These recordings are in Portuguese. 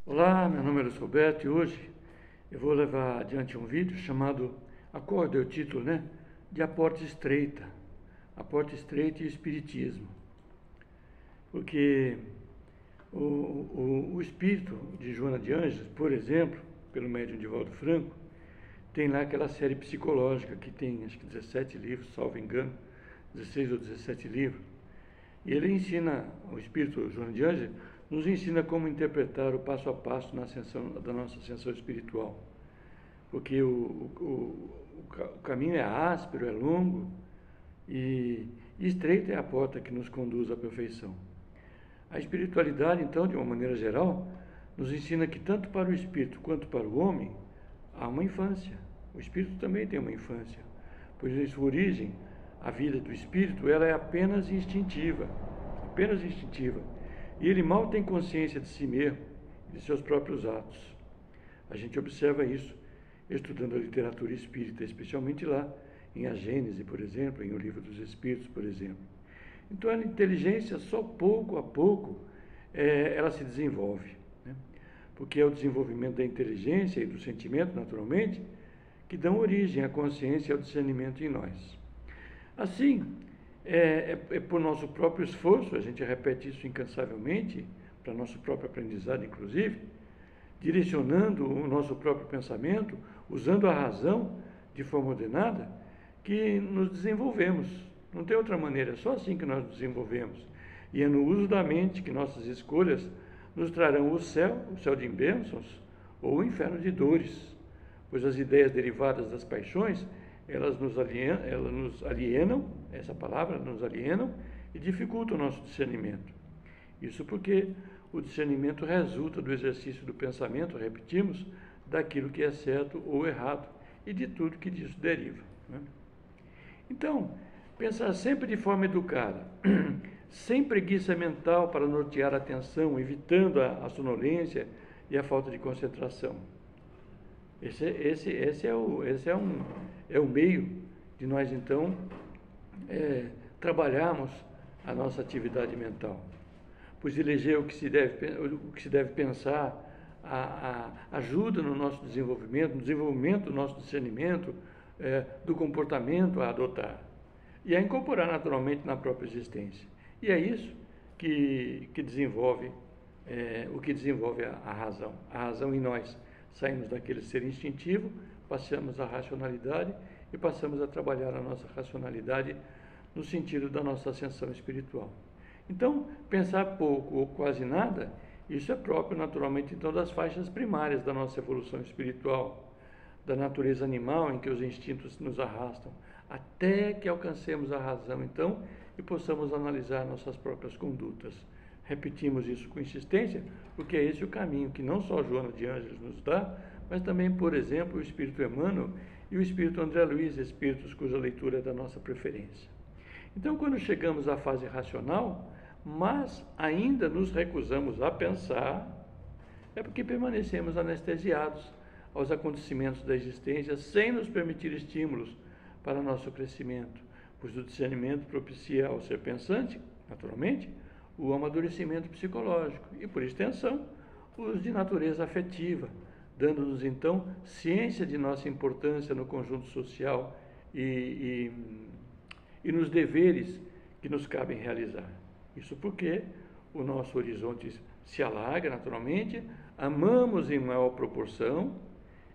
Olá, meu nome é Luiz Roberto e hoje eu vou levar adiante um vídeo chamado, acorda o título, né? De A Porta Estreita e o Espiritismo. Porque o espírito de Joana de Ângeles, por exemplo, pelo médium Divaldo Franco, tem lá aquela série psicológica que tem acho que 17 livros, salvo engano, 16 ou 17 livros. E ele ensina, o espírito Joana de Ângeles, nos ensina como interpretar o passo a passo na ascensão, da nossa ascensão espiritual. Porque o caminho é áspero, é longo e estreita é a porta que nos conduz à perfeição. A espiritualidade, então, de uma maneira geral, nos ensina que tanto para o espírito quanto para o homem há uma infância. O espírito também tem uma infância, pois em sua origem, a vida do espírito ela é apenas instintiva. E ele mal tem consciência de si mesmo e de seus próprios atos. A gente observa isso estudando a literatura espírita, especialmente lá em A Gênese, por exemplo, em O Livro dos Espíritos, por exemplo. Então a inteligência, só pouco a pouco, ela se desenvolve, né? Porque é o desenvolvimento da inteligência e do sentimento, naturalmente, que dão origem à consciência e ao discernimento em nós. Assim, é por nosso próprio esforço, a gente repete isso incansavelmente, para nosso próprio aprendizado, inclusive, direcionando o nosso próprio pensamento, usando a razão de forma ordenada, que nos desenvolvemos. Não tem outra maneira, é só assim que nós nos desenvolvemos. E é no uso da mente que nossas escolhas nos trarão o céu de bênçãos, ou o inferno de dores, pois as ideias derivadas das paixões, elas nos alienam, essa palavra, nos alienam e dificultam o nosso discernimento. Isso porque o discernimento resulta do exercício do pensamento, repetimos, daquilo que é certo ou errado e de tudo que disso deriva, né? Então, pensar sempre de forma educada, sem preguiça mental para nortear a atenção, evitando a sonolência e a falta de concentração. Esse é o meio de nós, então, trabalharmos a nossa atividade mental. Pois eleger o que se deve pensar ajuda no nosso desenvolvimento, no desenvolvimento do nosso discernimento, do comportamento a adotar e a incorporar naturalmente na própria existência. E é isso que desenvolve a razão. A razão em nós. Saímos daquele ser instintivo, passamos à racionalidade e passamos a trabalhar a nossa racionalidade no sentido da nossa ascensão espiritual. Então, pensar pouco ou quase nada, isso é próprio naturalmente então das faixas primárias da nossa evolução espiritual, da natureza animal em que os instintos nos arrastam, até que alcancemos a razão então e possamos analisar nossas próprias condutas. Repetimos isso com insistência, porque é esse o caminho que não só Joana de Ângeles nos dá, mas também, por exemplo, o Espírito Emmanuel e o Espírito André Luiz, espíritos cuja leitura é da nossa preferência. Então, quando chegamos à fase racional, mas ainda nos recusamos a pensar, é porque permanecemos anestesiados aos acontecimentos da existência, sem nos permitir estímulos para nosso crescimento, pois o discernimento propicia ao ser pensante, naturalmente, o amadurecimento psicológico e, por extensão, os de natureza afetiva, dando-nos, então, ciência de nossa importância no conjunto social e nos deveres que nos cabem realizar. Isso porque o nosso horizonte se alarga, naturalmente, amamos em maior proporção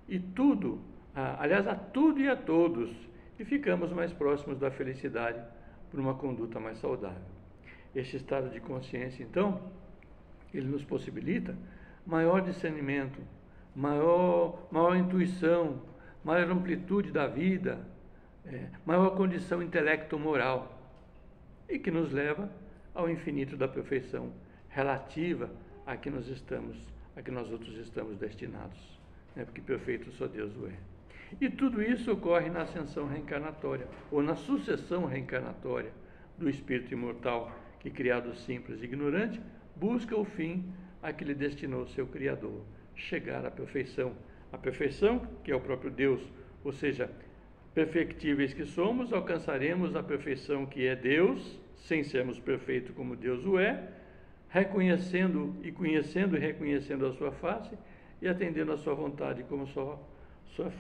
e tudo, aliás, a tudo e a todos, e ficamos mais próximos da felicidade por uma conduta mais saudável. Este estado de consciência, então, ele nos possibilita maior discernimento, maior intuição, maior amplitude da vida, maior condição intelecto-moral, e que nos leva ao infinito da perfeição relativa a que nós outros estamos destinados, né? Porque perfeito só Deus o é. E tudo isso ocorre na ascensão reencarnatória, ou na sucessão reencarnatória do espírito imortal, que, criado simples e ignorante, busca o fim a que lhe destinou seu Criador, chegar à perfeição. A perfeição, que é o próprio Deus, ou seja, perfectíveis que somos, alcançaremos a perfeição que é Deus, sem sermos perfeitos como Deus o é, reconhecendo e conhecendo e reconhecendo a sua face e atendendo a sua vontade, como só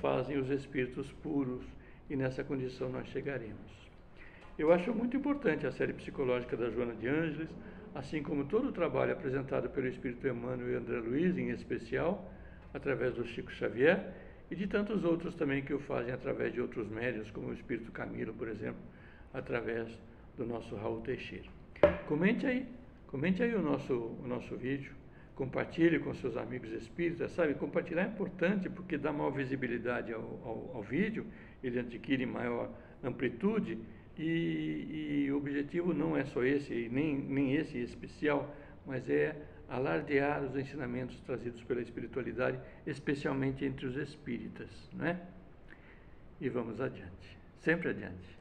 fazem os espíritos puros, e nessa condição nós chegaremos. Eu acho muito importante a série psicológica da Joana de Ângeles, assim como todo o trabalho apresentado pelo Espírito Emmanuel e André Luiz, em especial, através do Chico Xavier, e de tantos outros também que o fazem através de outros médiuns, como o Espírito Camilo, por exemplo, através do nosso Raul Teixeira. Comente aí o nosso vídeo, compartilhe com seus amigos espíritas, sabe? Compartilhar é importante porque dá maior visibilidade ao vídeo, ele adquire maior amplitude e o objetivo não é só esse, nem esse especial, mas é alardear os ensinamentos trazidos pela espiritualidade, especialmente entre os espíritas, não é? E vamos adiante, sempre adiante.